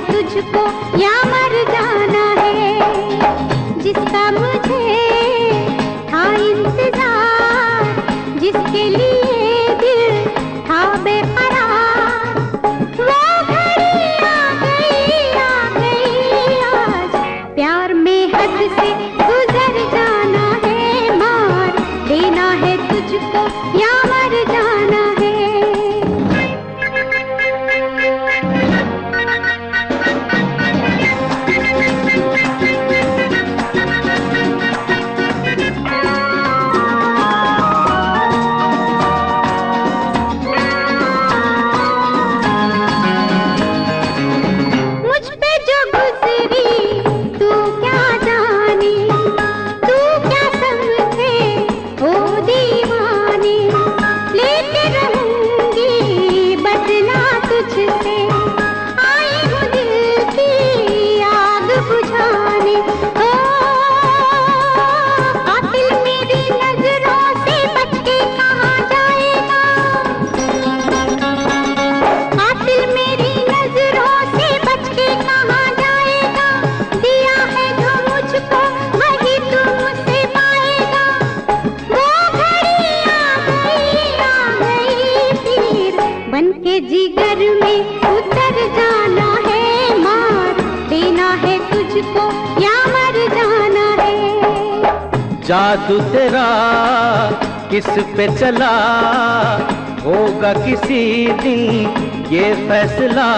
तुझको या मर जाना है, जिसका मुझे था इंतजार, जिसके लिए दिल था बेकरार, वो घड़ी आ गई आज, प्यार में हद से गुजर जाना है, मार देना है तुझको या मर जाना है। जिगर में उतर जाना है, मार देना है तुझको या मर जाना है। जादू तेरा किस पे चला, होगा किसी दिन ये फैसला,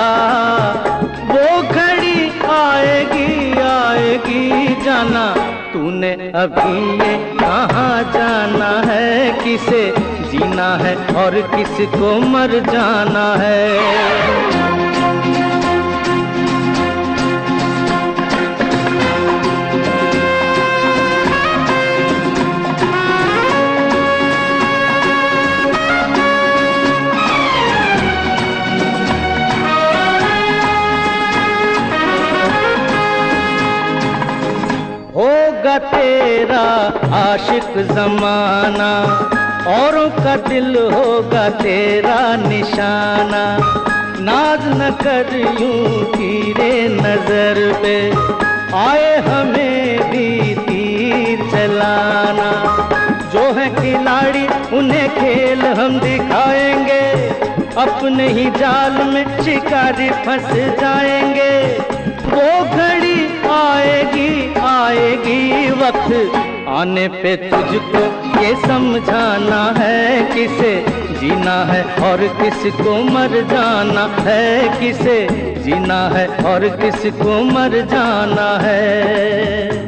वो घड़ी आएगी आएगी जाना, तूने अभी ये कहाँ जाना है, किसे जीना है और किसको मर जाना है। होगा तेरा आशिक जमाना, औरों का दिल होगा तेरा निशाना, नाज न कर यूं तीरे नजर पे, आए हमें भी तीर चलाना, जो है खिलाड़ी उन्हें खेल हम दिखाएंगे, अपने ही जाल में शिकारी फंस जाएंगे, वो घड़ी आएगी आएगी, वक्त आने पे तुझको ये समझाना है, किसे जीना है और किसको मर जाना है, किसे जीना है और किसको मर जाना है।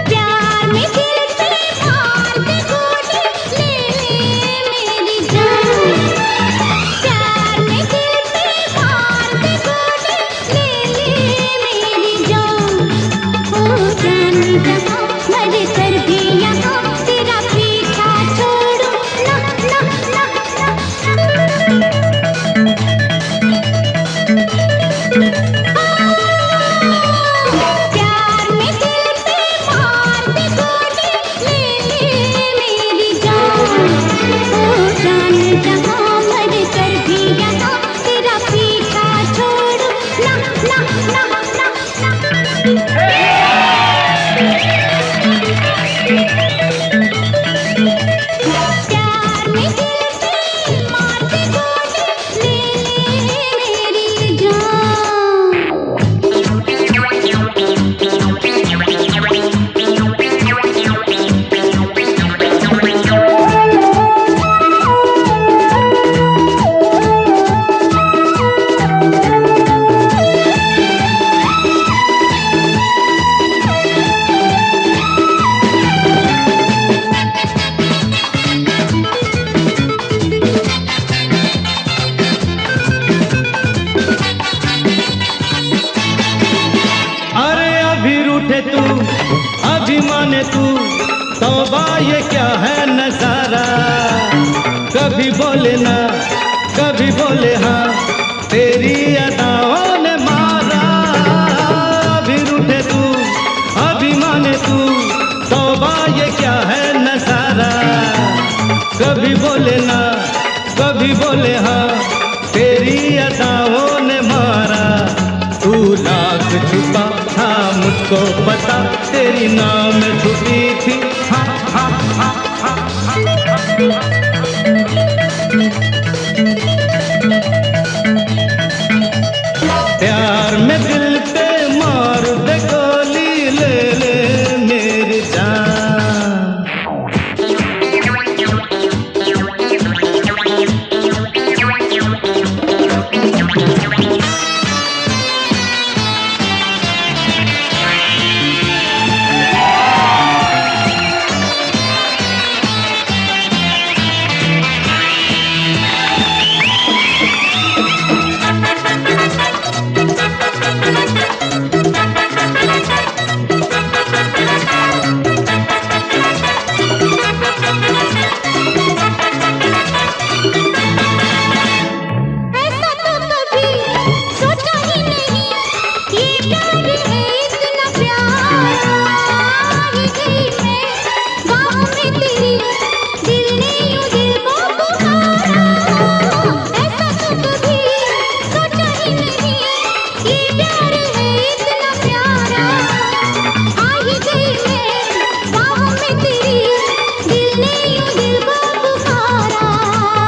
प्यार में रूठे तू अभी माने तू, तौबा ये क्या है नजारा। कभी बोले ना कभी बोले हाँ, तेरी अदाओं ने मारा। अभी रूठे तू अभी माने तू, तौबा ये क्या है नजारा। कभी बोले ना कभी बोले हाँ, तेरी अदाओं ने मारा। तू लाख छुपा था मुझको पता, तेरी नाम छुपी थी हाँ हाँ हाँ हाँ हाँ। प्यार में दिल पे मार दे गोली, ले ले मेरी जान।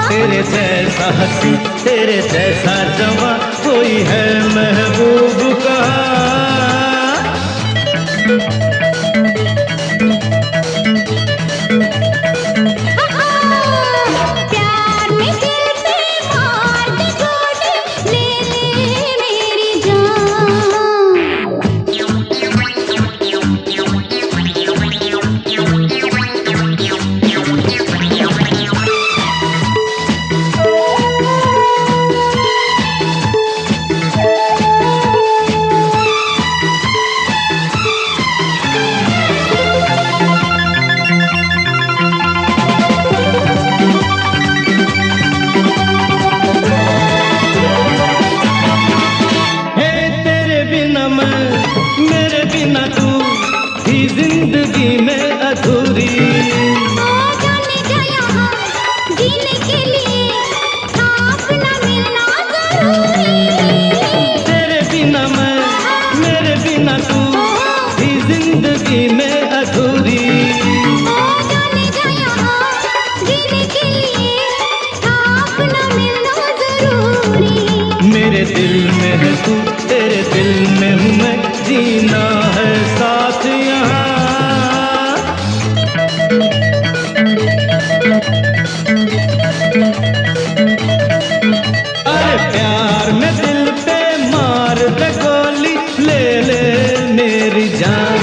तेरे जैसा हंसी तेरे जैसा जवां कोई है महबूब का। प्यार में दिल पे मार दे गोली, ले ले मेरी जान। मेरे बिना तू ही जिंदगी में अधूरी। जाने जा यहाँ जीने के लिए, साथ ना मिलना जरूरी। तेरे बिना मैं मेरे बिना तू ही जिंदगी में अधूरी। जाने जा यहाँ जीने के लिए, साथ ना मिलना जरूरी। मेरे दिल में है तू तेरे दिल में हूँ मैं, जीना है साथ यहाँ। अरे प्यार में दिल पे मार दे गोली, ले ले मेरी जान।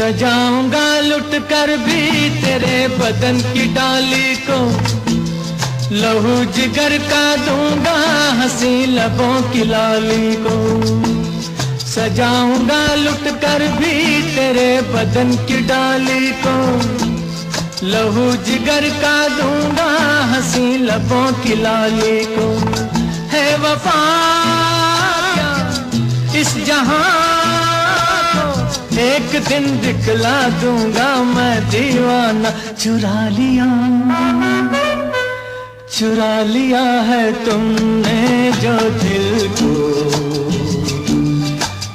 सजाऊंगा लुट कर भी तेरे बदन की डाली को, लहू जिगर का दूंगा हंसी लबों की लाली को। सजाऊंगा लुट कर भी तेरे बदन की डाली को, लहू जिगर का दूंगा हंसी लबों की लाली को। है वफा क्या इस जहां को, एक दिन दिखला दूंगा मैं दीवाना। चुरा लिया है तुमने जो दिल को,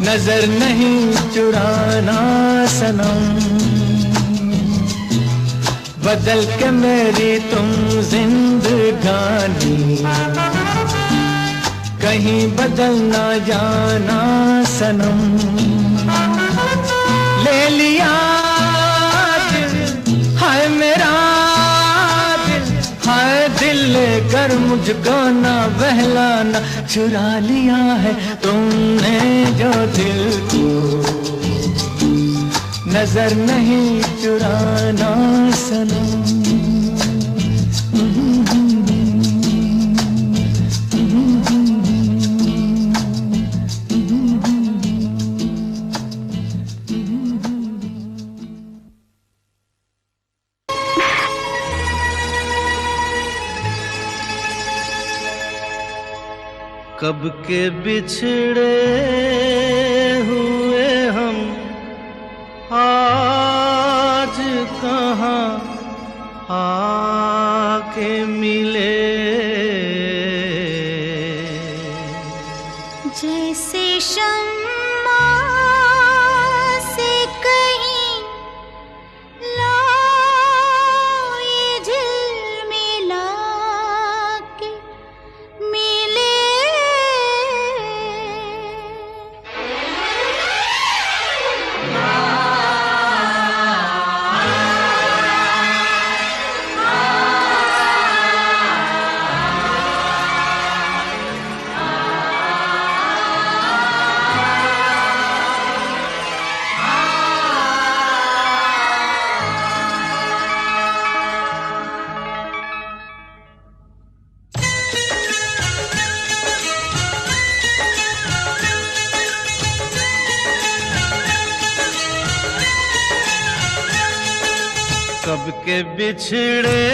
नजर नहीं चुराना सनम। बदल के मेरी तुम जिंदगानी, कहीं बदल ना जाना सनम। ले लिया दिल, हाय मेरा दिल, हाय दिल लेकर मुझको ना बहलाना। चुरा लिया है तुमने जो दिल को, नजर नहीं चुराना सनम। कब के बिछड़े हुए हम, आज कहाँ आके मिले। जैसे शम्मा से कहीं लाए झिलमिला के मिले। कब के बिछड़े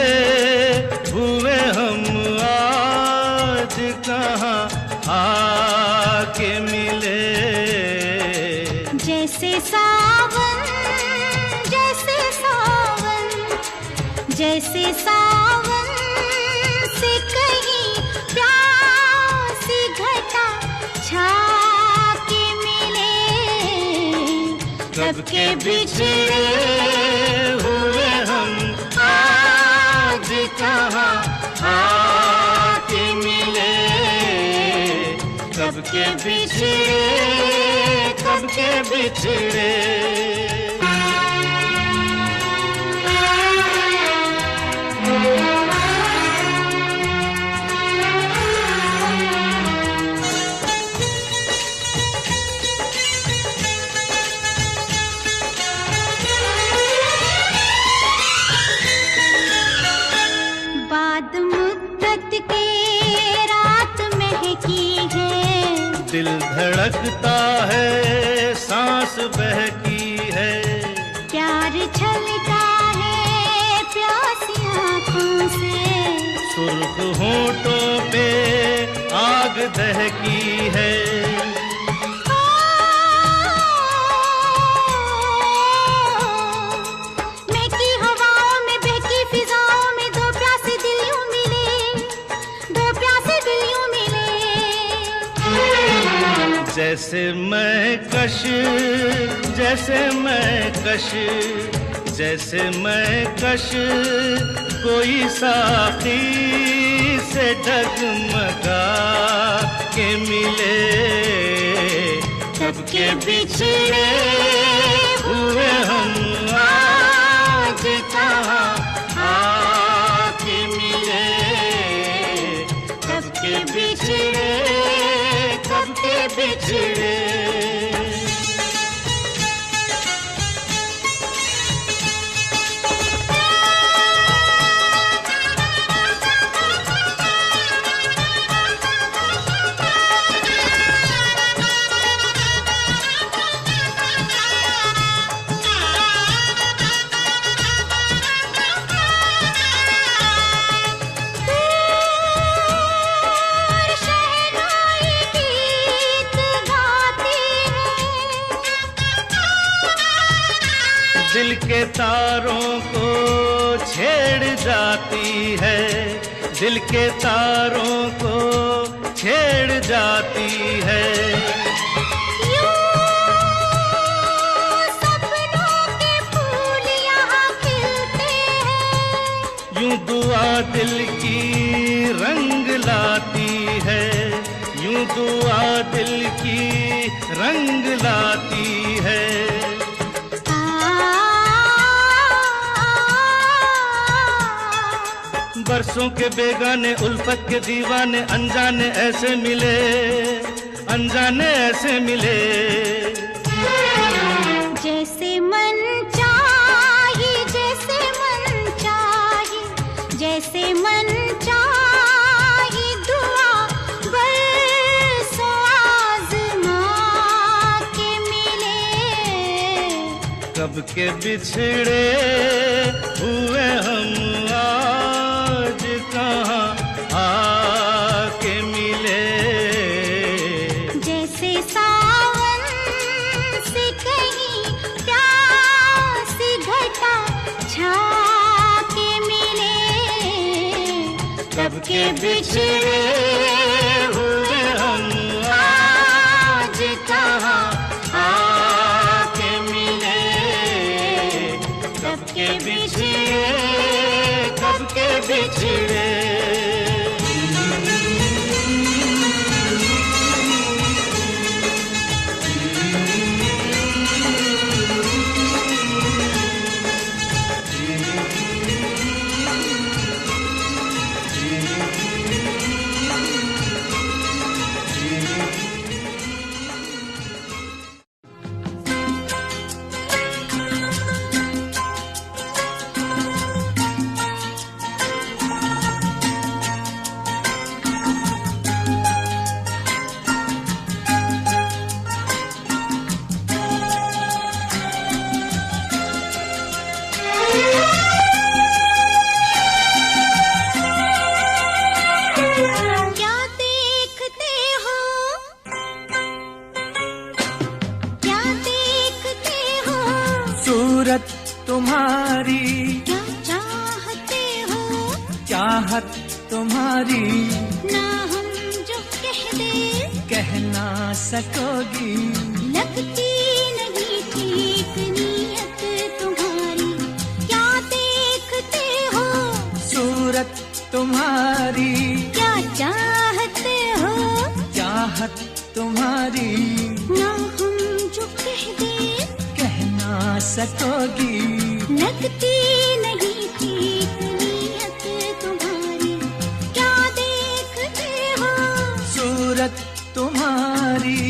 हुए हम, आज कहाँ आके मिले। जैसे सावन, जैसे सावन, जैसे सावन से कहीं प्यासी घटा छा के मिले। कब के बिछड़े हुए हम, आज कहाँ आके मिले। कब के बिछड़े, कब के बिछड़े। दिल धड़कता है, सांस बहकी है, प्यार छलका है प्यासी आँखों से। सुर्ख होठों पे आग दहकी है। महकी हवाओं में बहकी फिजाओं में दो प्यासे दिल यूं मिले, दो प्यासे दिल यूं मिले। जैसे मैं कश, जैसे मैं कश, जैसे मैं कश कोई साथी से डगमगा के मिले। कब के बिछड़े हुए हम, आज कहाँ आके मिले। कब के बिछड़े, कब के बिछड़े। दिल के तारों को छेड़ जाती है, दिल के तारों को छेड़ जाती है। सपनों के फूल यहाँ खिलते हैं, यूं दुआ दिल की रंग लाती है, यूं दुआ दिल की रंग लाती है। बरसों के बेगाने उल्फत के दीवाने अनजाने ऐसे मिले, अनजाने ऐसे मिले। जैसे मन चाहे, जैसे मन चाहे, जैसे मन चाहे दुआ बरसों आज़मा के मिले। कब के बिछड़े हुए हम आज कहाँ आके मिले। जैसे सावन से कहीं प्यासी घटा छा के मिले। कब के बिछड़े हुए हम आज कहाँ आके मिले। कब के बिछड़े, कब के बिछड़े। सूरत तुम्हारी क्या चाहते हो, चाहत तुम्हारी ना हम जो कह दे कह ना सकोगी। लगती नहीं ठीक नीयत तुम्हारी। क्या देखते हो, सूरत तुम्हारी क्या चाहते हो, चाहत तुम्हारी ना हम जो कह दे कह ना सकोगी। लगती नहीं ठीक नीयत तुम्हारी। क्या देखते हो, सूरत तुम्हारी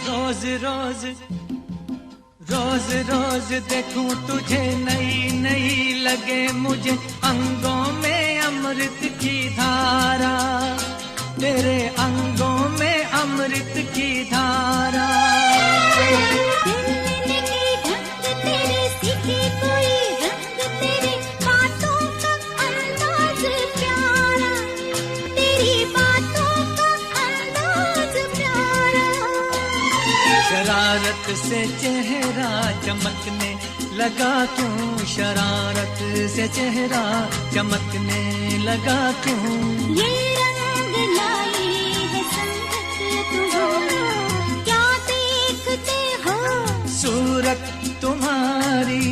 रोज रोज रोज रोज देखूं तुझे नई नई लगे मुझे अंगों में अमृत की धारा, तेरे अंगों में अमृत की धारा। मिलने के ढंग तेरे सीखे कोई रंग, तेरे बातों का अंदाज प्यारा, तेरी बातों का अंदाज प्यारा। शरारत से चेहरा चमकने लगा क्यों, शरारत से चेहरा चमकने लगा क्यों। ये रंग लाई है संगत तुम्हारी। क्या देखते हो, सूरत तुम्हारी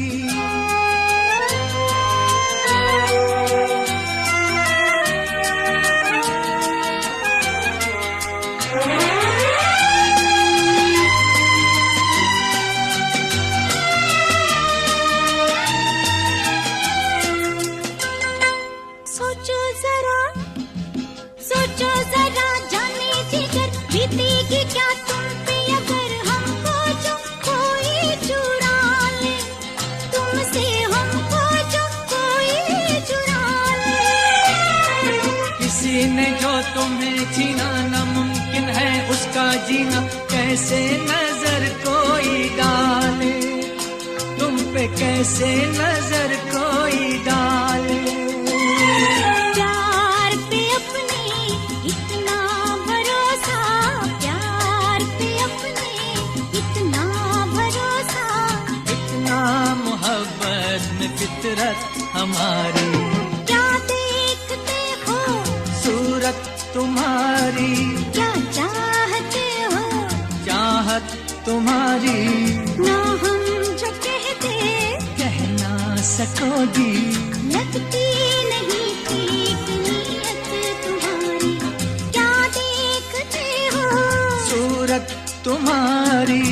सोचो जरा, सोचो जरा जाने जिगर बीतेगी क्या तुम पे अगर हमको जो कोई चुरा ले, तुमसे हमको जो कोई चुरा ले। किसी ने जो तुम्हें छीना नामुमकिन है उसका जीना, कैसे नजर कोई डाले। पे कैसे नजर कोई डाले। प्यार पे अपने इतना भरोसा, प्यार पे अपने इतना भरोसा, इतना मोहब्बत में फितरत हमारी। क्या देखते हो सूरत तुम्हारी, क्या चाहते हो चाहत तुम्हारी, ना हम जो कहते कह ना सकोगी। लगती नहीं ठीक नीयत तुम्हारी, क्या देखते हो सूरत तुम्हारी।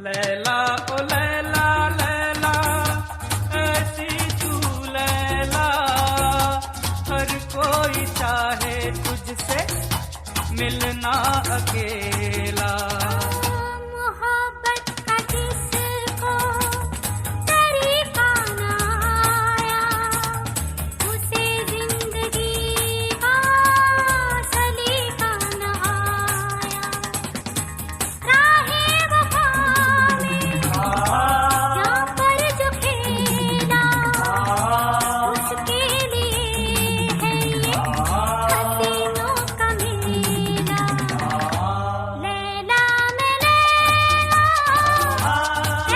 लैला ओ लैला लैला ऐसी तू लैला, हर कोई चाहे तुझसे मिलना अकेला। मोहब्बत का जिसको तरीका ना आया, उसे जिंदगी का सलीका ना आया। राहे वफा में यहाँ पर जो खेला, उसके लिए है ये हसीनों का मेला। लैला मैं लैला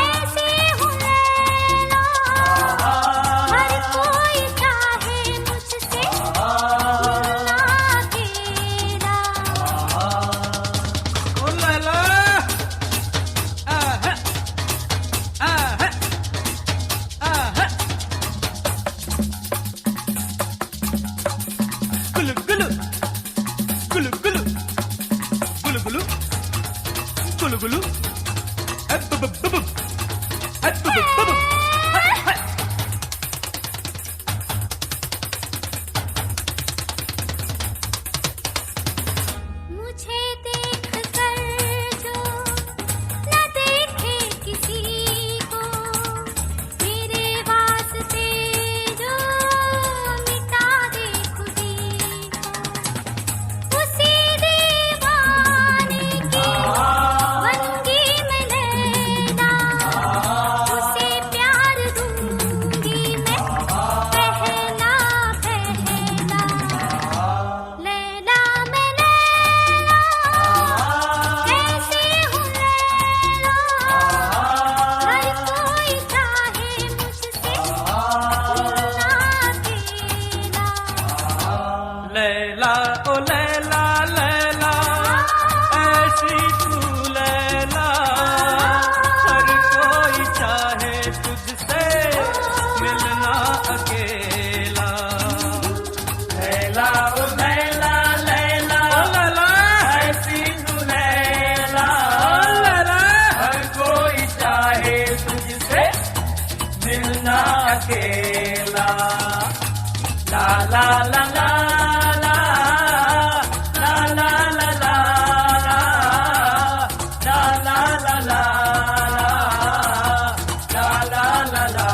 ऐसी हूँ लैला, हर कोई चाहे मुझसे मिलना अकेला। ओ लैला आहा आहा आहा, गुलु गुलु गुलु गुलु गुलु गुलु गुलु गुलु अब अब अब अब अब अब। मुझे देख कर जो न देखे किसी को, मेरे वास्ते जो मिटा दे खुदी को, उसी दीवाने की बनगी मैं लैला, उसे प्यार दूंगी मैं पहला पहला। लैला मैं लैला ऐसी हूँ लैला, हर कोई चाहे मुझसे मिलना अकेला। लैला ओ लैला लैला ऐसी तू लैला, हर कोई चाहे तुझसे मिलना अकेला। लैला ओ लैला लैला ओ लैला ऐसी तू लैला, ओ लैला हर कोई चाहे अकेला। ला ला ला ला ला ला ला ला ला ला ला ला ला ला ला ला।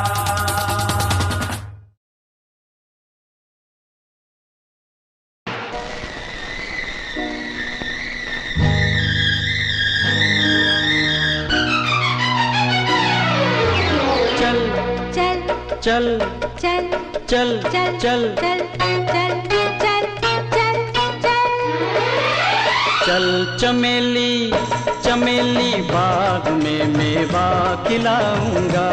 चल चल चल चल चल चल चल चल चल चल चल चल चल चमेली चमेली बाग में मेवा खिलाऊंगा।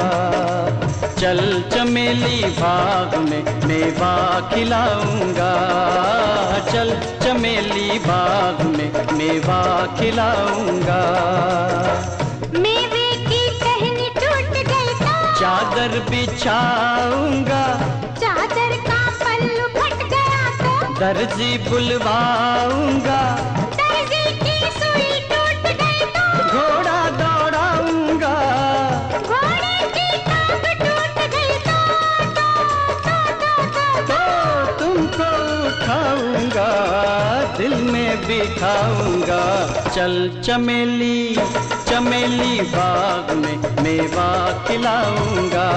चल चमेली बाग में मेवा खिलाऊंगा। चल चमेली बाग में मेवा खिलाऊंगा। मेवे की टहनी टूट गई तो चादर बिछाऊंगा। चादर का पल्लू फट गया तो दर्जी बुलवाऊंगा। दर्जी की सुई टूट गई तो घोड़ा दौड़ाऊंगा। घोड़े की टांग टूट गई तो तो तुमको उठाऊंगा, दिल में बिठाऊंगा। चल चमेली चमेली बाग में मेवा खिलाऊंगा।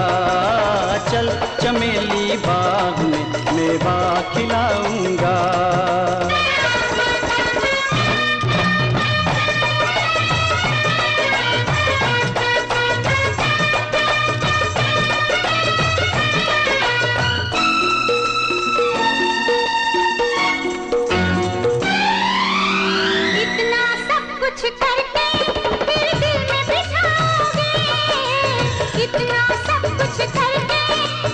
चल चमेली बाग में मेवा खिलाऊंगा। इतना सब कुछ करके फिर दिल में बिठाओगे। इतना सब कुछ करके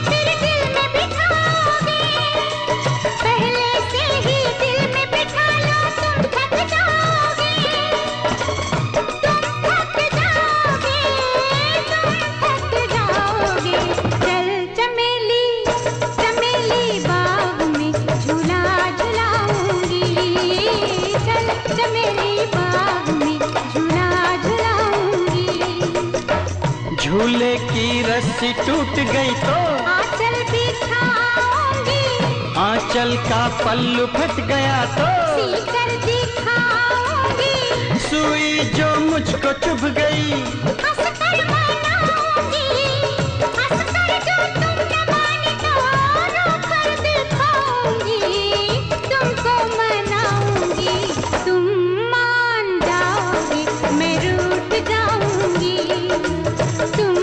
फिर दिल में बिठाओगे। पहले से ही दिल में बिठा लो, तुम थक जाओगे। तुम थक जाओगे, तुम थक जाओगे। चल चमेली चमेली बाग में झूला झुलाऊंगी। चल चमेली बाग में झूला झुलाऊंगी। झूले की रस्सी टूट गई तो आंचल बिछाऊंगी। आंचल का पल्लू फट गया तो सीकर दिखाऊंगी। सुई जो मुझको चुभ गई हंसकर मनाऊंगी। हंसकर जो तुम न माने तो रोकर दिखाऊंगी। तुमको मनाऊंगी, तुम मान जाओगे, मैं रूठ जाऊंगी। तुम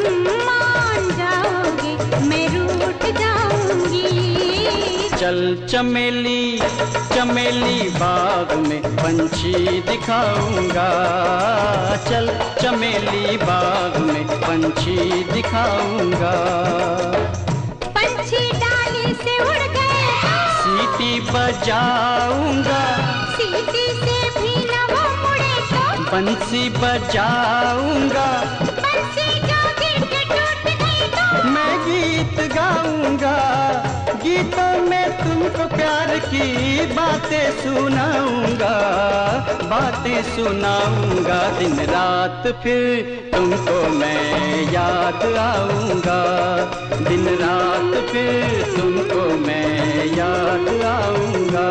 मान जाओगे, मैं रूठ जाऊंगी। चल चमेली चमेली बाग में पंछी दिखाऊंगा। चल चमेली बाग में पंछी दिखाऊंगा। पंछी डाली से उड़ गए सीटी बजाऊंगा। सीटी से भी न वो मुड़े तो बंसी बजाऊंगा। बंसी जो गिर के टूट गई तो मैं गीत गाऊंगा। गीतों में तुमको प्यार की बातें सुनाऊंगा। बातें सुनाऊंगा। दिन रात फिर तुमको मैं याद आऊंगा। दिन रात फिर तुमको मैं याद आऊंगा।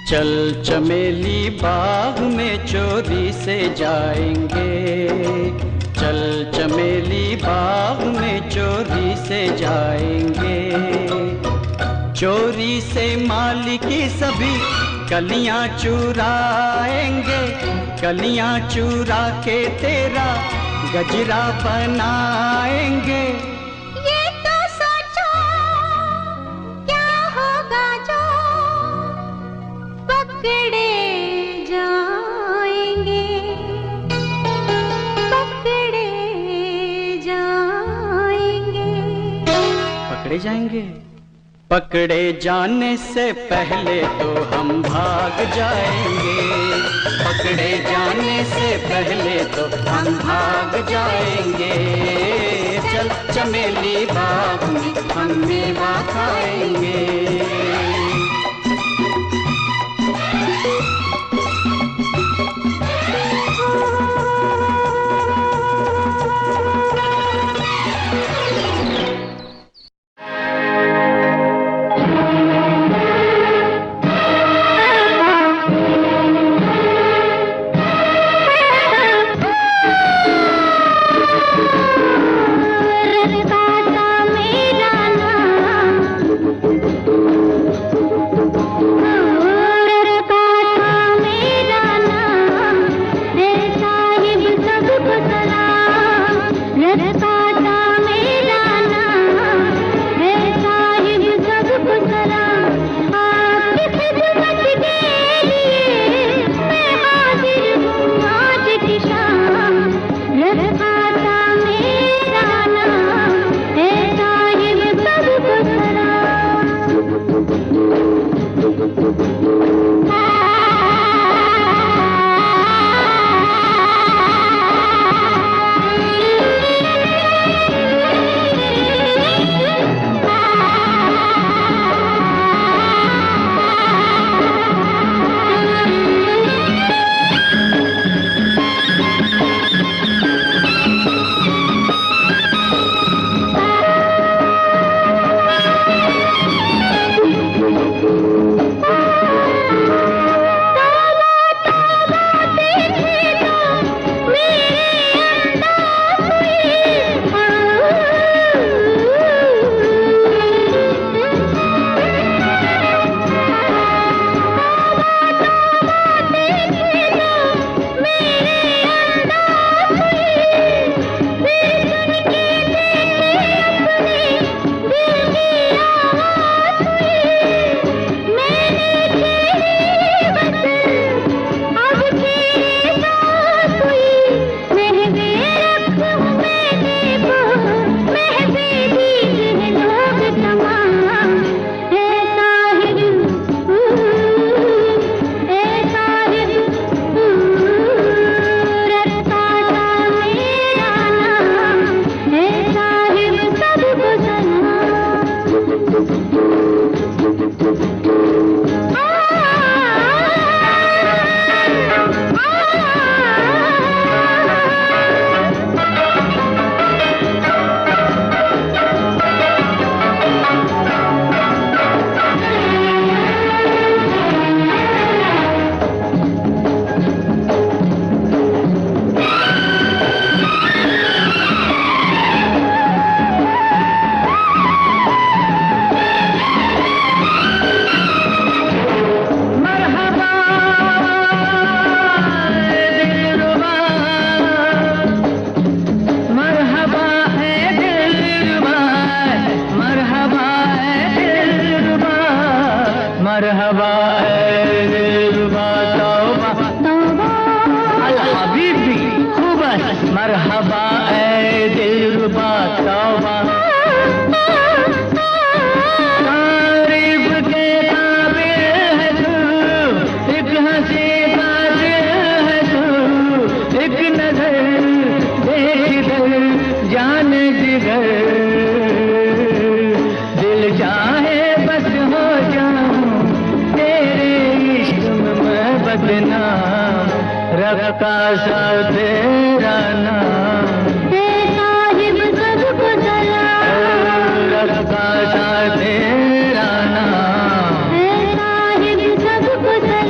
चल चमेली बाग में चोरी से जाएंगे, चल चमेली बाग में चोरी से जाएंगे। चोरी से माली की सभी कलियां चुराएंगे, कलियां चुरा के तेरा गजरा बनाएंगे। ये तो सोचो क्या होगा जो पकड़े जाएंगे, पकड़े जाएंगे। पकड़े जाएंगे? पकड़े जाने से पहले तो हम भाग जाएंगे, पकड़े जाने से पहले तो हम भाग जाएंगे। चल चमेली बाग में हम मेवा खाएंगे। मरहबा दिलरुबा तौबा तौबा अल हबीबी खूब मरहबा दिलरुबा तौबा तारीफ के काबिल है तू एक हंसी कातिल है तू एक नजर देख कर जान जिगर दिल चाहे बस हो जाऊं तेरे इश्क में मैं बदनाम रब का सा तेरा नाम साहिब सबको सलाम रब का सा तेरा नाम साहिब सबको सलाम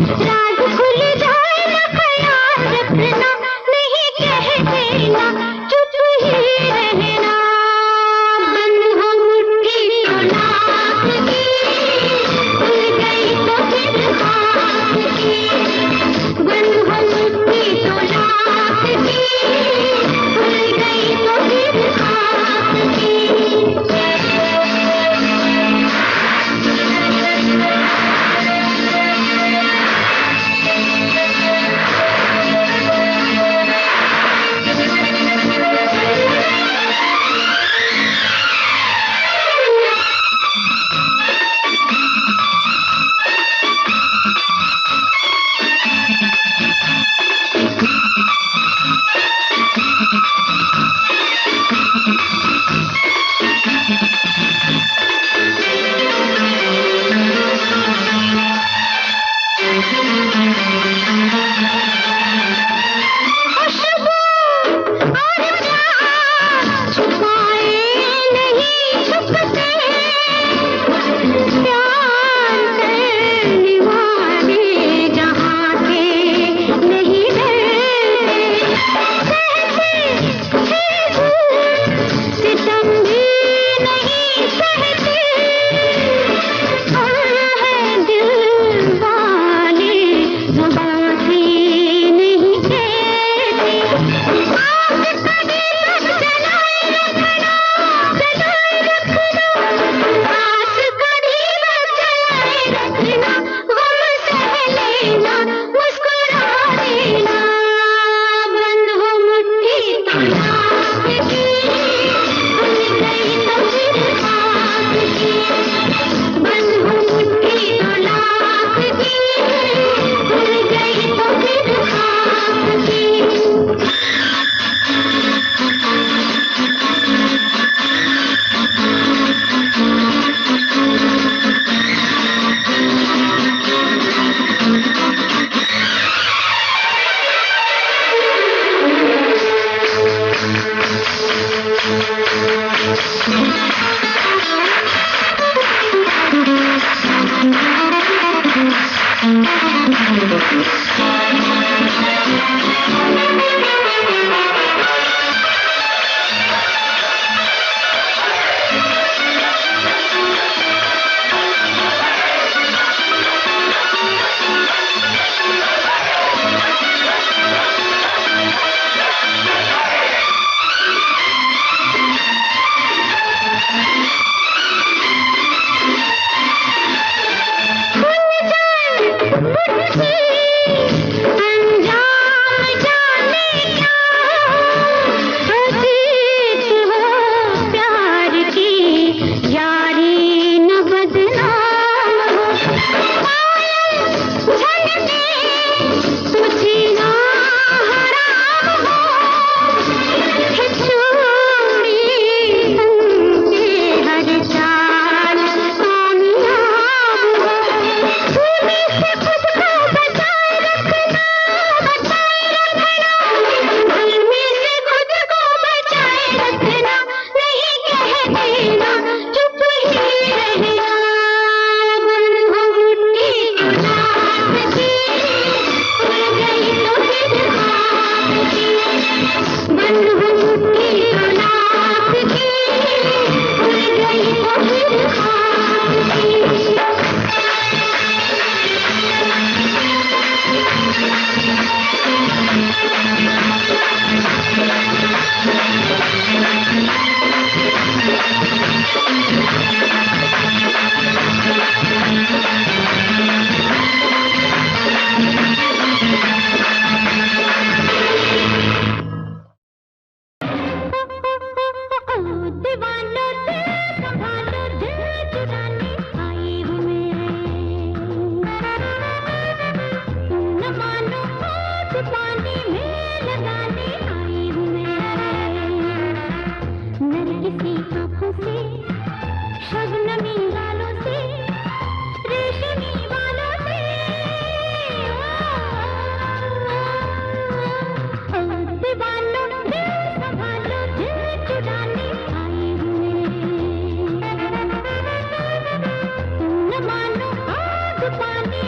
राज खुल जाए ना ख्याल रखना, नहीं कह देना चुप ही रहना। बंद हो मुट्ठी तो लाख की, खुल गई तो फिर खाक की। बंद हो मुट्ठी तो लाख की, खुल गई तो फिर खाक की। पानी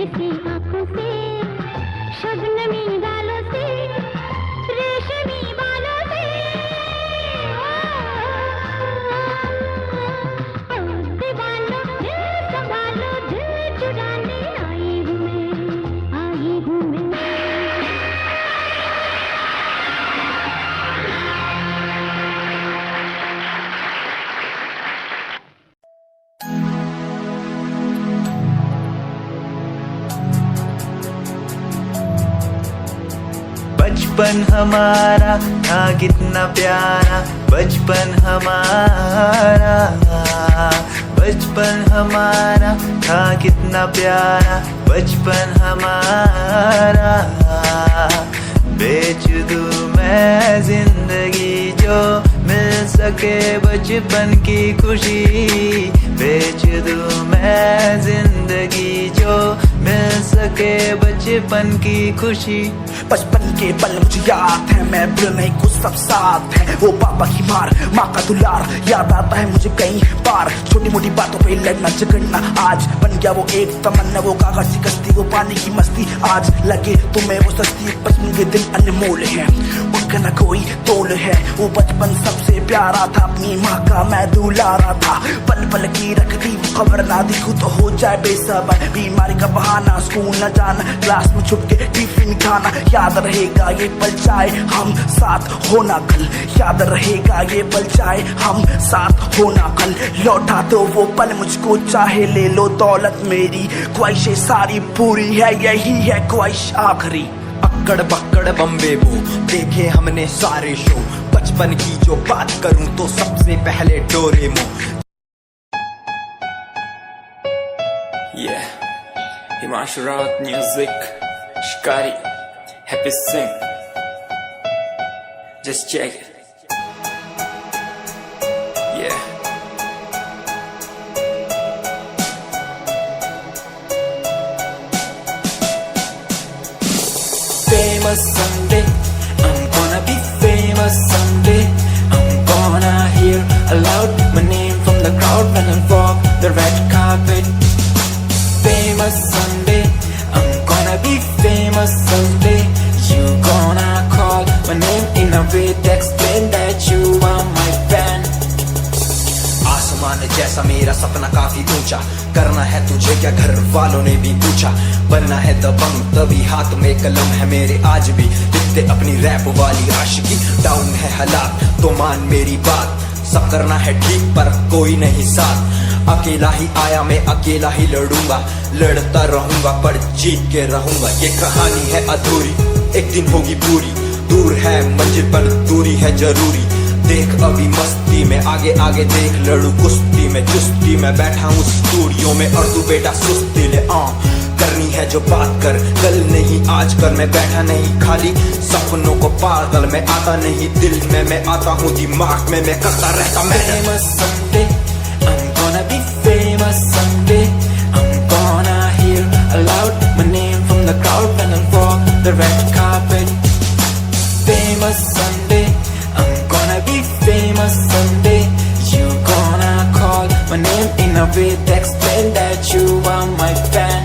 किसी आंखों से, शबनमी गालों से, रेशमी बालों से। ओ दीवानों दिल संभालो, दिल चुराने आई हूँ मैं। बचपन हमारा था कितना प्यारा, बचपन हमारा, बचपन हमारा था कितना प्यारा, बचपन हमारा। बेच दूं मैं जिंदगी जो मिल सके बचपन की खुशी, बेच दूं मैं जिंदगी जो मिल सके बचपन की खुशी। बचपन के पल मुझे याद है, मैं भूल नहीं कुछ सब साथ है। वो पापा की मार, माँ का दुलार याद आता है मुझे कई बार। छोटी मोटी बातों पे लड़ना झगड़ना आज बन गया वो एक तमन्ना, वो कागज की कश्ती, वो पानी की मस्ती। आज लगे तुम्हें वो सस्ती, बचपन के दिन अनमोल है, उनका न कोई तोल है। वो बचपन सबसे प्यारा था, अपनी माँ का मैं दुलारा था। पल पल की रखती वो खबर ना दिखूं तो हो जाए बेसब्र, बीमारी का बहाना, स्कूल न जाना, क्लास में छुप के टिफिन खाना। याद रहेगा ये पल चाहे हम साथ होना कल, याद रहेगा ये पल चाहे हम साथ होना कल। लौटा दो वो पल मुझको, चाहे ले लो दौलत मेरी, ख्वाहिशें सारी पूरी है, यही है ख्वाहिश आखिरी। अक्कड़ बक्कड़ बम्बे वो देखे हमने सारे शो, बचपन की जो बात करूं तो सबसे पहले डोरेमो। Yeah, Himanshu Rawat music, Shikari, Happy Singh. Just check it. Yeah. Famous someday, I'm gonna be famous someday. I'm gonna hear aloud my name from the crowd when I walk the red carpet. Famous someday, I'm gonna be famous someday. You gonna call my name in a way to explain that you are my fan. आसमान जैसा मेरा सपना काफी ऊंचा, करना है तुझे क्या घर वालों ने भी पूछा। बनना है दबंग तभी हाथ में कलम है मेरे, आज भी लिखते अपनी रैप वाली आशिकी। डाउन है हालात तो मान मेरी बात, सब करना है ठीक पर कोई नहीं साथ। अकेला ही आया मैं अकेला ही लड़ूंगा, लड़ता रहूंगा पर जीत के रहूंगा। ये कहानी है अधूरी, एक दिन होगी पूरी, दूर है मंजिल पर दूरी है जरूरी। देख अभी मस्ती में आगे आगे देख, लड़ू कुश्ती में चुस्ती में बैठा हूँ स्टूडियो में, और तू बेटा सुस्ती ले। करनी है जो बात कर, कल नहीं आज कर। मैं बैठा नहीं खाली सपनों को पागल, मैं आता नहीं दिल में, मैं आता हूँ दिमाग में, मैं करता रहता Famous someday, I'm gonna be famous someday. I'm gonna hear aloud my name from the crowd when I walk the red carpet. Famous someday, I'm gonna be famous someday. You gonna call my name in a way to explain that you are my fan.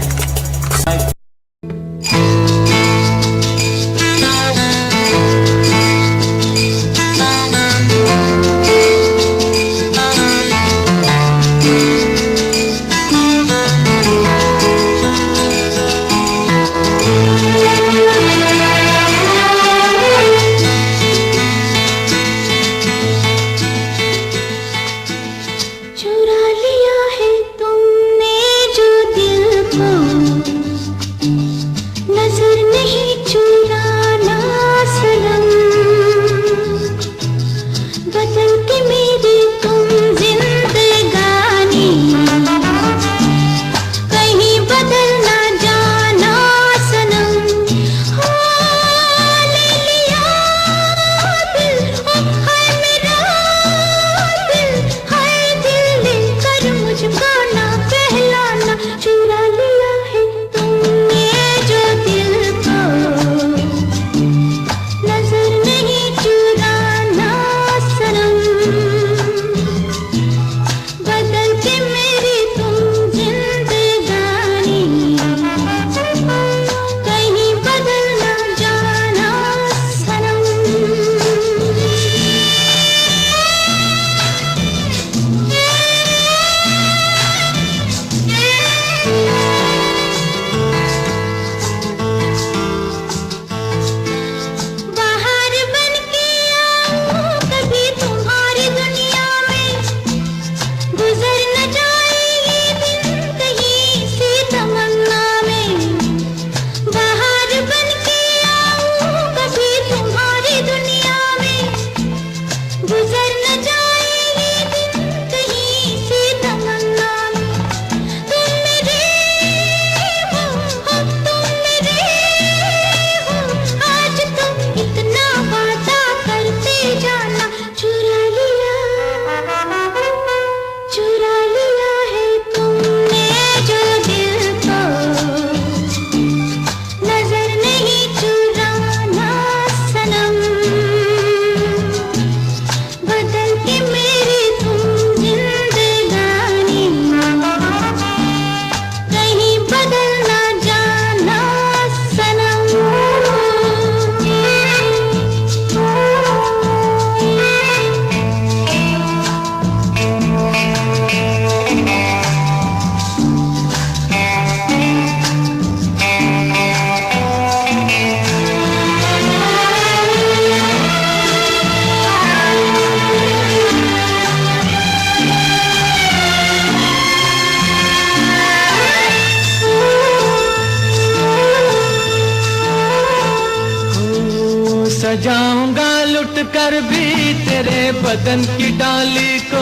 सजाऊंगा लुट कर भी तेरे बदन की डाली को,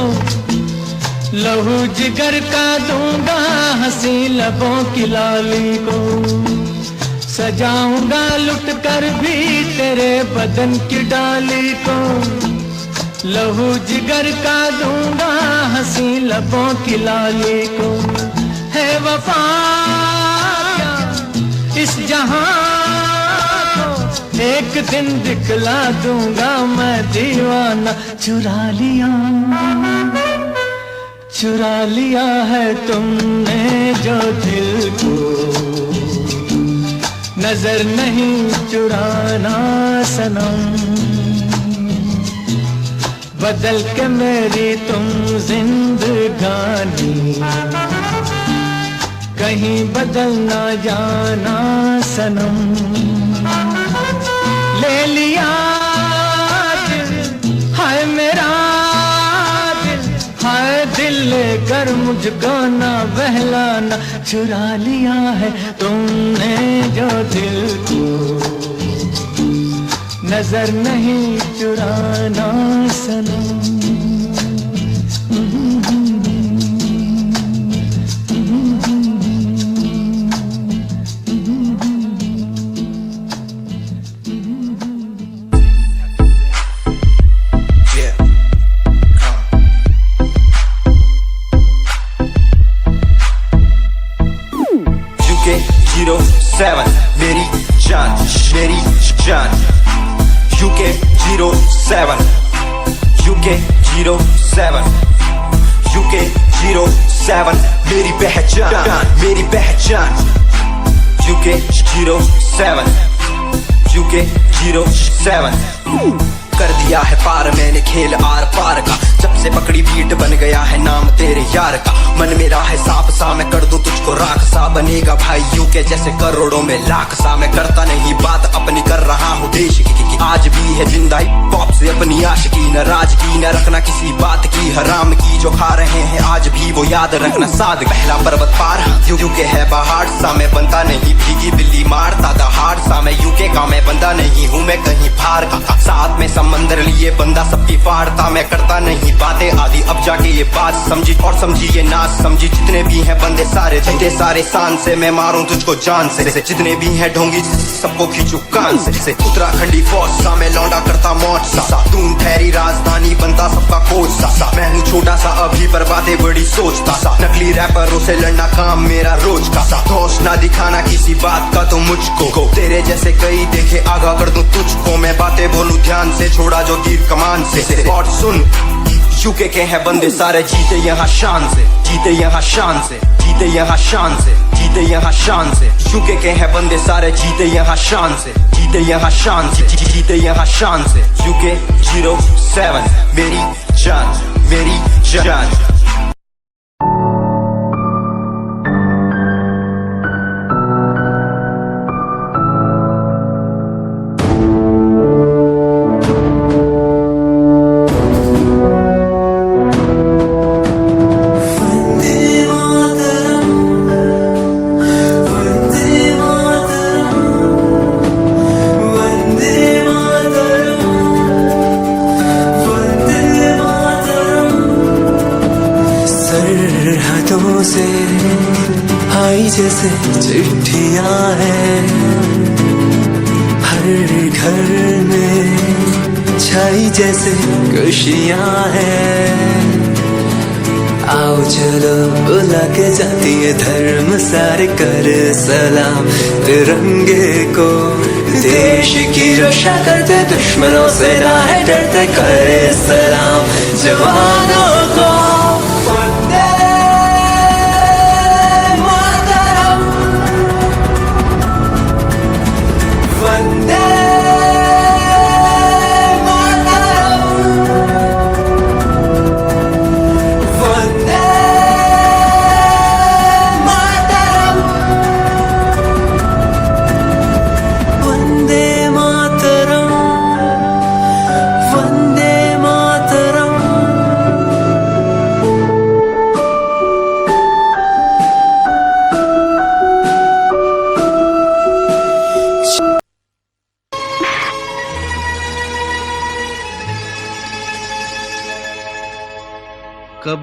लहू जिगर का दूंगा हंसी लबों की लाली को। सजाऊंगा लुट कर भी तेरे बदन की डाली को, लहू जिगर का दूंगा हंसी लबों की लाली को। है वफा क्या इस जहां को, एक दिन दिखला दूंगा मैं दीवाना। चुरा लिया है तुमने जो दिल को, नजर नहीं चुराना सनम। बदल के मेरी तुम जिंदगानी, कहीं बदल ना जाना सनम। ले लिया दिल, हाय मेरा दिल, हाय दिल लेकर मुझको ना बहलाना। चुरा लिया है तुमने जो दिल को, नजर नहीं चुराना सनम। UK07 मेरी जान, मेरी जान। UK07 UK07 UK07 मेरी पहचान, मेरी पहचान। UK07 UK07 कर दिया है पार मैंने खेल आर पार का, जब से पकड़ी बीट बन गया है नाम तेरे यार का। मन मेरा है साफ सा, मैं कर दूं तुझको राख सा, बनेगा भाई यूके जैसे करोड़ों में लाख सा। मैं करता नहीं बात अपनी, कर रहा हूँ देश की, आज भी है जिंदा पॉप से अपनी आशिकी। नाराजगी न रखना किसी बात की, हराम की जो खा रहे हैं आज भी वो याद रखना साद। पहला पर्वत पार यूके है पहाड़ सा, मैं बनता नहीं भीगी बिल्ली मारता दहाड़ सा। मैं यूके का मैं बंदा नहीं हूँ, मैं कहीं बाहर का, साथ में समंदर लिए बंदा सबकी फाड़ता। मैं करता नहीं बातें आदि, अब जाके ये बात समझी और समझी ये नाच समझी। जितने भी हैं बंदे सारे जीते सारे शान से, मैं मारूं तुझको जान से। जितने भी हैं ढोंगी सबको खींचू कान से। उत्तराखंडी फौज सा मैं लौंडा करता मौज सा, दून ठहरी राजधानी बनता सबका कोच सा। मैं हूँ छोटा सा अभी पर बातें बड़ी सोचता सा, नकली रैपरों से लड़ना काम मेरा रोज का सा। दोष ना दिखाना किसी बात का तो मुझको, तेरे जैसे कई देखे आगा कर दूं तुझको। मैं बातें बोलूं ध्यान से, छोड़ा जो तीर कमान से। और सुन यूके के हैं बंदे सारे जीते यहाँ शान से, जीते यहाँ शान से, जीते यहाँ शान से, जीते यहाँ शान से। यूके के हैं बंदे सारे जीते यहाँ शान से, जीते यहाँ शान से, जीते यहाँ शान से। UK07 मेरी जान, मेरी जान। सरहदों से आई जैसे चिट्ठियां हैं, हर घर में छाई जैसे खुशियां हैं। आओ चलो बुला के जाती है धर्म सारे कर सलाम तिरंगे को। देश की रक्षा करते दुश्मनों से ना है डरते, करे सलाम जवानों को।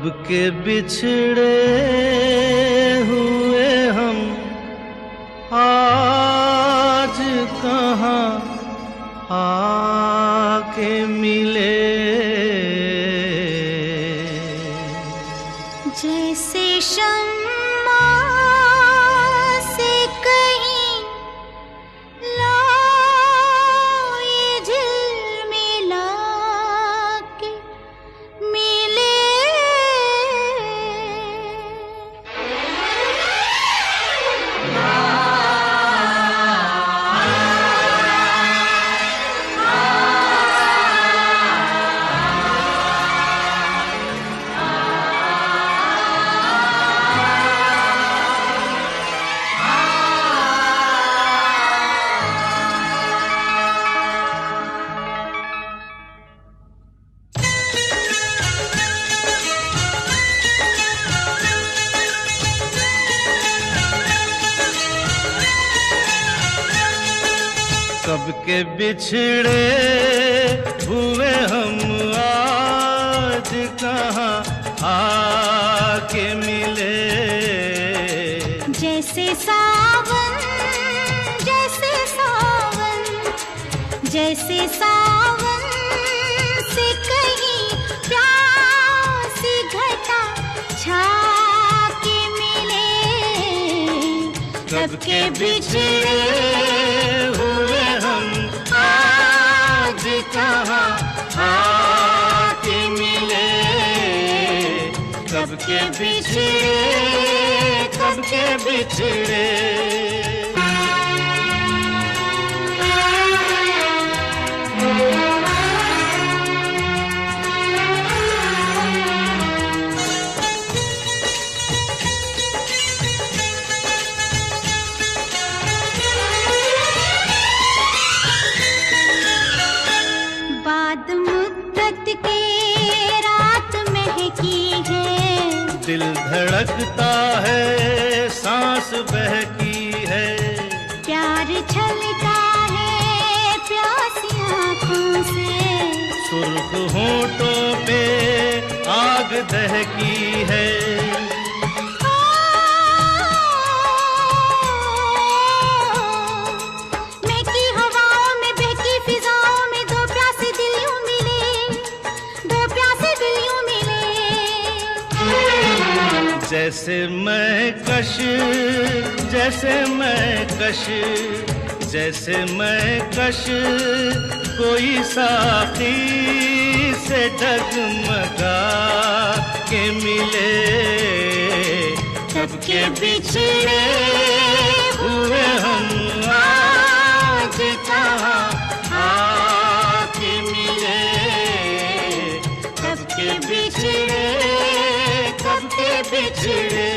कब के बिछड़े हुए हम आज कहाँ आके मिले। जैसे शम्मा से कहीं लाए झिलमिला के मिले। कब के बिछड़े हुए हम आज कहाँ आके मिले। जैसे सावन जैसे सावन जैसे सावन से कहीं प्यासी घटा छा के मिले। कब के बिछड़े हुए हम आज कहाँ आके मिले। कब के बिछड़े कब के बिछड़े। बाद मुद्दत के रात महकी है। दिल धड़कता है सांस बहकी है। प्यार छलका है प्यासी आँखों से। सुर्ख होठों पे आग दहकी है। महकी हवाओं में बहकी फिजाओं में दो प्यासे दिल यूं मिले। दो प्यासे दिल यूं मिले। जैसे मैं कश जैसे मैं कश जैसे मैं कश कोई साथी से डगमगा के मिले। कब के बिछड़े हुए हम आज कहाँ आके मिले। कब के बिछड़े कब के बिछड़े।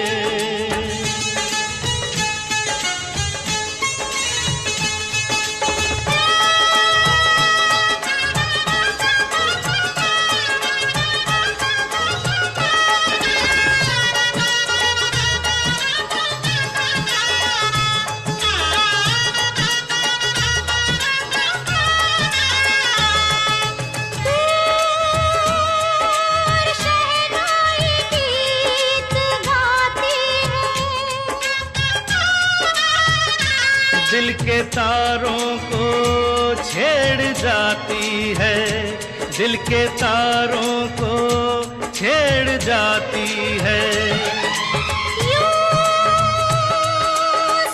शहनाई गीत गाती है। दिल के तारों को छेड़ जाती है। दिल के तारों को छेड़ जाती है। यूं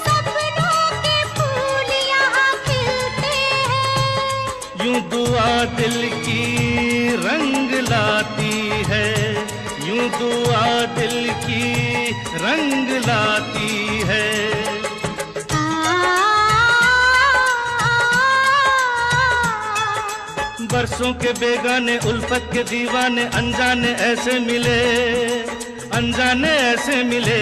सपनों के फूल यहाँ खिलते हैं। यूं दुआ दिल की रंग लाती है। यूं दुआ दिल की रंग लाती है। बरसों के बेगाने उल्फत के दीवाने अनजाने ऐसे मिले। अनजाने ऐसे मिले।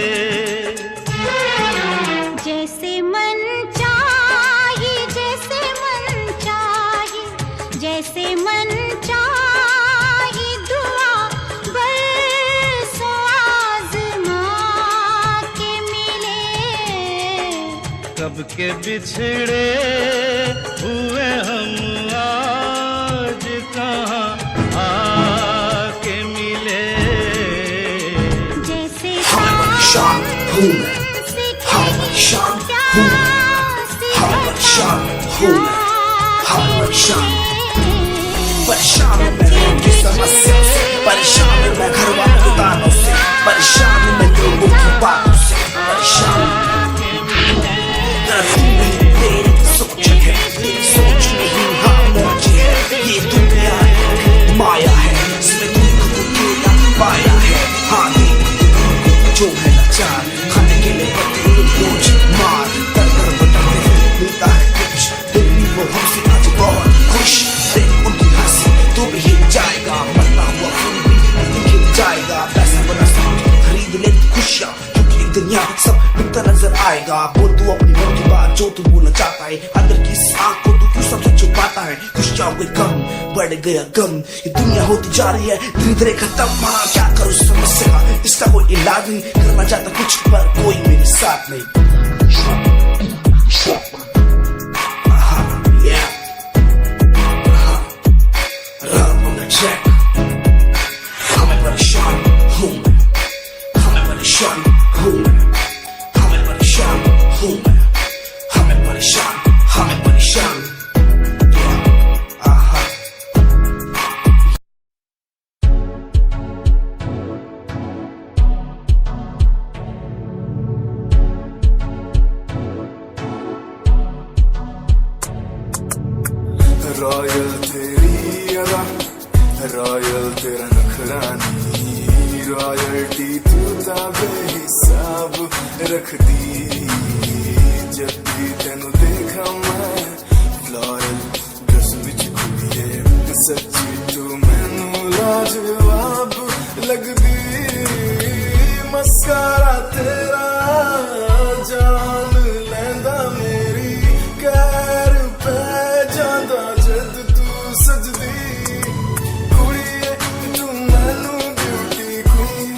जैसे मन चाही जैसे मन चाही जैसे मन चाही दुआ बरसों आज़मा के मिले। कब के बिछड़े हुए हम आज कहाँ आके मिले। परेशान हूँ मैं, हाँ परेशान हूँ मैं, हाँ परेशान हूँ मैं, हाँ परेशान हूँ मैं लोगों की समस्या से, परेशान हूँ मैं घर वालों के तानों से, परेशान हूँ मैं लोगों की बातों से, परेशान तेरी सोच है, तेरी सोच नहीं हाँ मौज है, ये दुनिया है माया है, इसमें तुम खुद अकेला पाया है, हाँ जो है लाचार खाने के लिए पत्नी बोझ मार दर दर बटाने मिलता है कुछ, दिल भी वो हमसे आज बहुत खुश, देख उनकी हंसी तू भी हिल जाएगा, मरता हुआ खून भी खिल जाएगा, पैसा बना सब खरीद ले खुशियाँ, क्योंकि एक दिन यहाँ सब बिकता नजर आएगा, बोल तू अपनी मन की बात जो तू बोलना चाहता है, अंदर की इस आग को तू क्यों सबसे छुपाता है, खुशियाँ हुए कम बढ़ गया गम, ये दुनिया होती जा रही है धीरे धीरे खत्म, हाँ क्या करूँ समस्या का इसका कोई इलाज नहीं, करना चाहता कुछ पर कोई मेरे साथ नहीं, हमें परेशान हूँ मैं, हमें परेशान हूँ मैं, हमें परेशान हूँ मैं, हमें परेशान, हमें परेशान रॉयल तेरी अदा, रॉयल तेरा नखरानी, रॉयल्टी तू बेहिसाब रख दी, जब भी तेनू देखा मैं फ्लोरल ड्रेस विच कुड़िए, सच्ची तू मैनू लाजवाब लगदी, मस्कारा तेरा जान लैंदा मेरी कैर पे जांदा जद तू सजदी, कुड़िए तू मैनू ब्यूटी क्वीन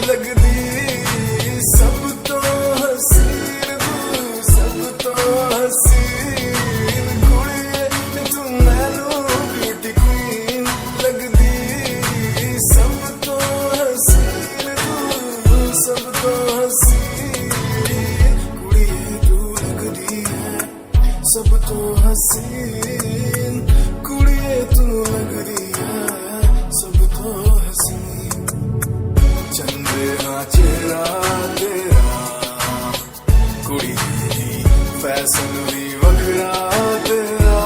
लगदी, सब तो हसीन तू सब तो हसीन, कुड़िए तू मैनू ब्यूटी क्वीन लगदी, सब तो हसीन तू सब तो हसीन, कुड़िए तू लगदी है सब तो हसीन, कुड़िए तू लगदी है सब तो हसीन, चंदे हाँ चेहरा तेरा, कुड़ी फैशन भी वखरा तेरा,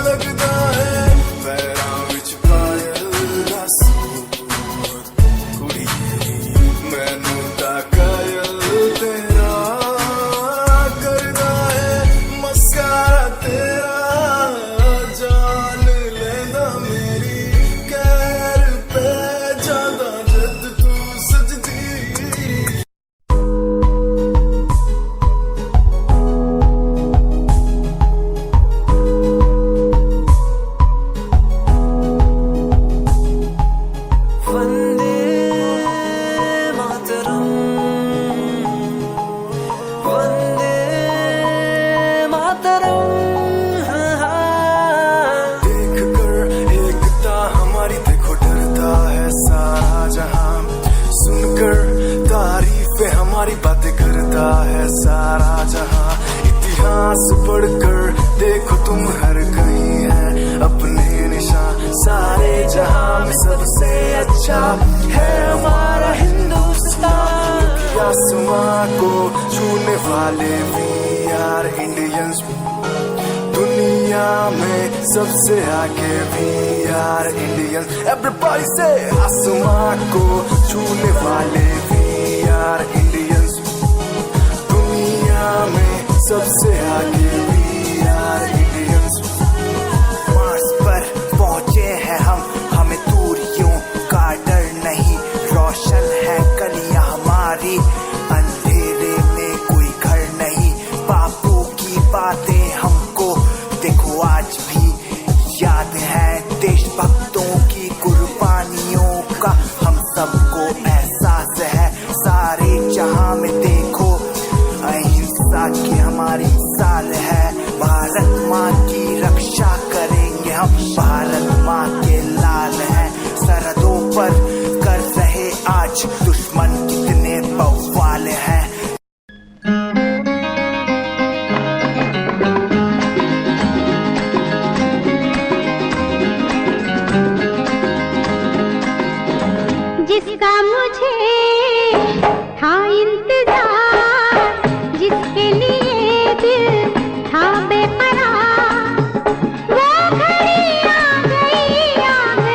लगदा है पैरां विच पायल दा सूट, कुड़ी मैनू ता कायल तेरा, करदा है मस्कारा तेरा, जान लेंदा मेरी कैर पे जांदा जद तू सजदी, वंदे मातरम, वंदे मातरम, देख कर एकता हमारी देखो डरता है सारा जहां, सुनकर तारीफें हमारी बातें करता है सारा जहां, इतिहास पढ़कर देखो तुम हर कहीं है अपने निशान, सारे जहां में सबसे अच्छा है हमारा हिंदुस्तान, क्योंकि आसमां को छूने वाले वी आर इंडियंस, दुनिया में सबसे आगे वी आर इंडियंस, एवरीबॉडी से आसमां को छूने वाले वी आर इंडियंस, दुनिया में सबसे आगे वी आर इंडियंस, मार्स पर पहुंचे हैं हम, हमें दूरियों का डर नहीं, रोशन है गलियां हमारी, अंधेरे में कोई घर नहीं, बापू की बातें हमको देखो आज भी याद है, देशभक्तों की कुर्बानियों का हम सबको एहसास जिसका मुझे था इंतजार, जिसके लिए दिल था बेकरार, वो घड़ी आ गई आज।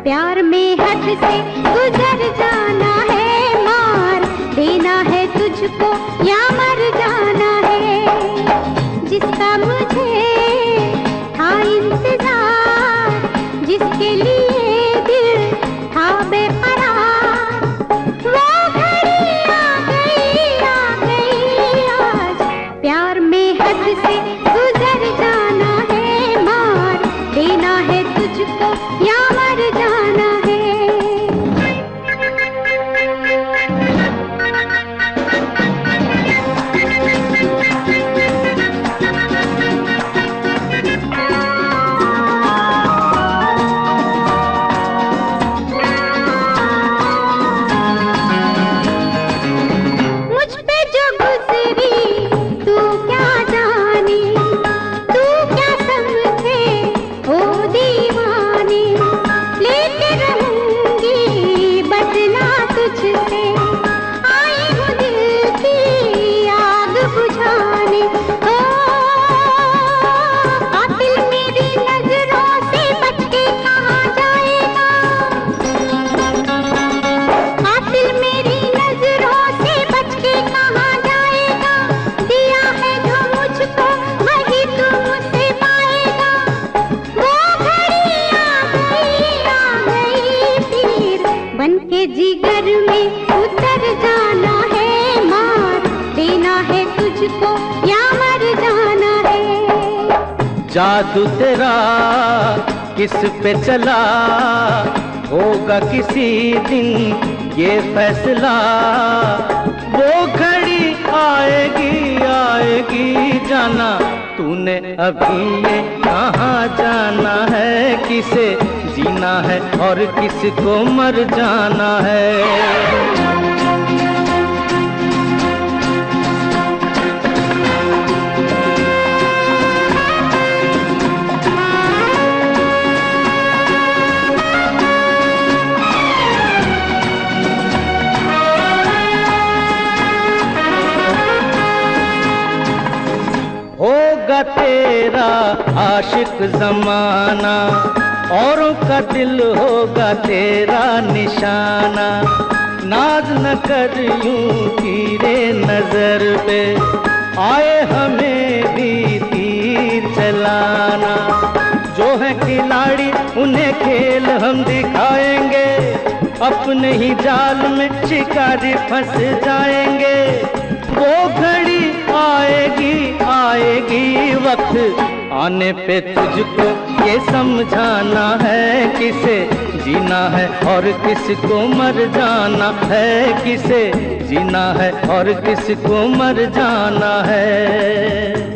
प्यार में हद से गुजर जाना है, मार देना है तुझको या मर जाना है। जिसका मुझे था इंतजार, जिसके लिए दिल था बेकरार, वो घड़ी आ गई आज। प्यार में हद से गुजर जाना है, मार देना है तुझको या मर जाना है। जिगर में उतर जाना है, मार देना है तुझको या मर जाना है। जादू तेरा किस पे चला, होगा किसी दिन ये फैसला। वो घड़ी आएगी जाना, तूने अभी ये कहाँ जाना है। किसे जीना है और किसको मर जाना है। होगा तेरा आशिक जमाना, औरों का दिल होगा तेरा निशाना। नाज न कर यूं तीरे नजर पे, आए हमें भी तीर चलाना। जो है खिलाड़ी उन्हें खेल हम दिखाएंगे, अपने ही जाल में शिकारी फंस जाएंगे। वो घड़ी आएगी वक्त आने पे तुझको ये समझाना है। किसे जीना है और किसको मर जाना है। किसे जीना है और किसको मर जाना है।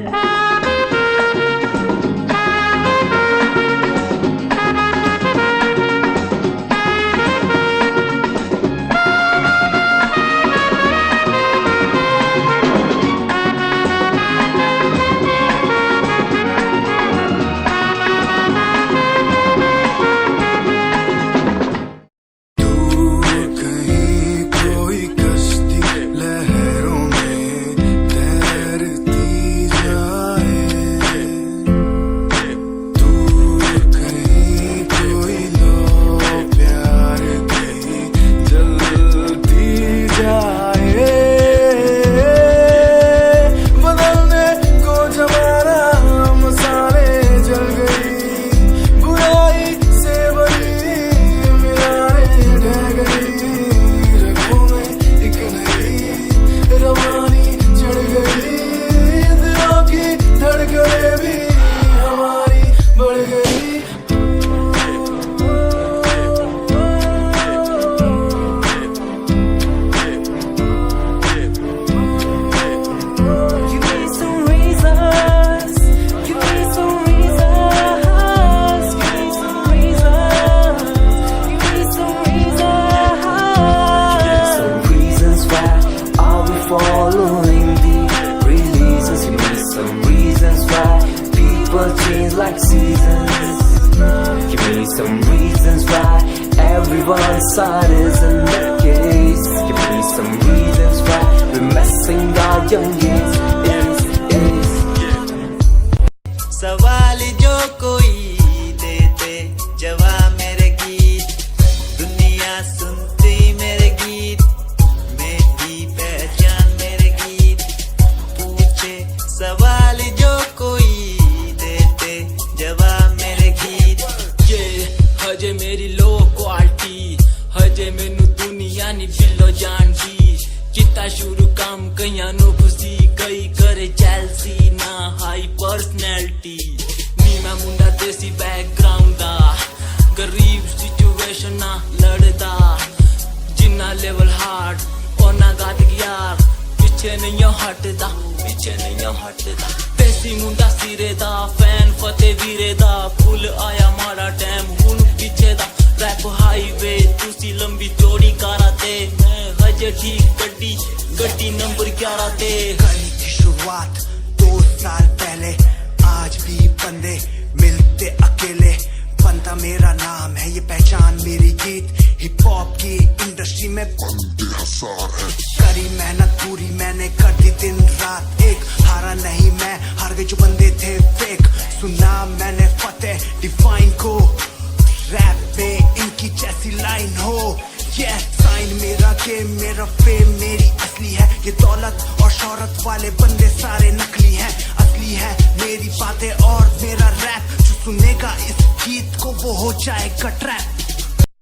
everyone side is in the case. Give me some reasons why we're messing our young days. सवाल जो कोई देते जवाब मेरे गीत, दुनिया सुनती मेरे गीत, मेरी पहचान मेरे गीत, पूछे सवाल जो कोई देते जवाब मेरे गीत। ये हजे मेरी लो क्वालिटी, हजे मैनू दुनिया नी बिलो जानदी, किता शुरू काम कईयां नु खुशी, कई करे चैलसी ना हाई पर्सनैलिटी। नी मैं मुंडा देसी बैकग्राउंड दा, गरीब सिचुएशन ना लड़दा, जिन्ना लेवल हार्ड ओना गात यार, पीछे नहीं हटदा, पीछे नहीं हटदा। देसी मुंडा सिरे दा, फैन फतेह वीरे दा, फुल आया माड़ा टाइम हुन पीछे दा। रैप हाईवे तुसी लंबी चौड़ी कारा ते, मैं हजे ठीक गड्डी गड्डी नंबर 11 ते। कली की शुरुआत 2 साल पहले, आज भी बंदे मिलते अकेले, बनता मेरा नाम है ये पहचान मेरी गीत, हिप हॉप की इंडस्ट्री में बंदे हजार है। करी मेहनत पूरी मैंने कर दी दिन रात एक, हारा नहीं मैं, हार गए जो बंदे थे फेक। सुना मैंने फतेह डिफाइन को, रैप पे इनकी जैसी लाइन हो। ये साइन मेरा गेम मेरा फेम मेरी असली है, ये दौलत और शोहरत वाले बंदे सारे नकली हैं, असली है मेरी बातें और मेरा रैप। जो सुनेगा इस गीत को वो हो जाएगा ट्रैप।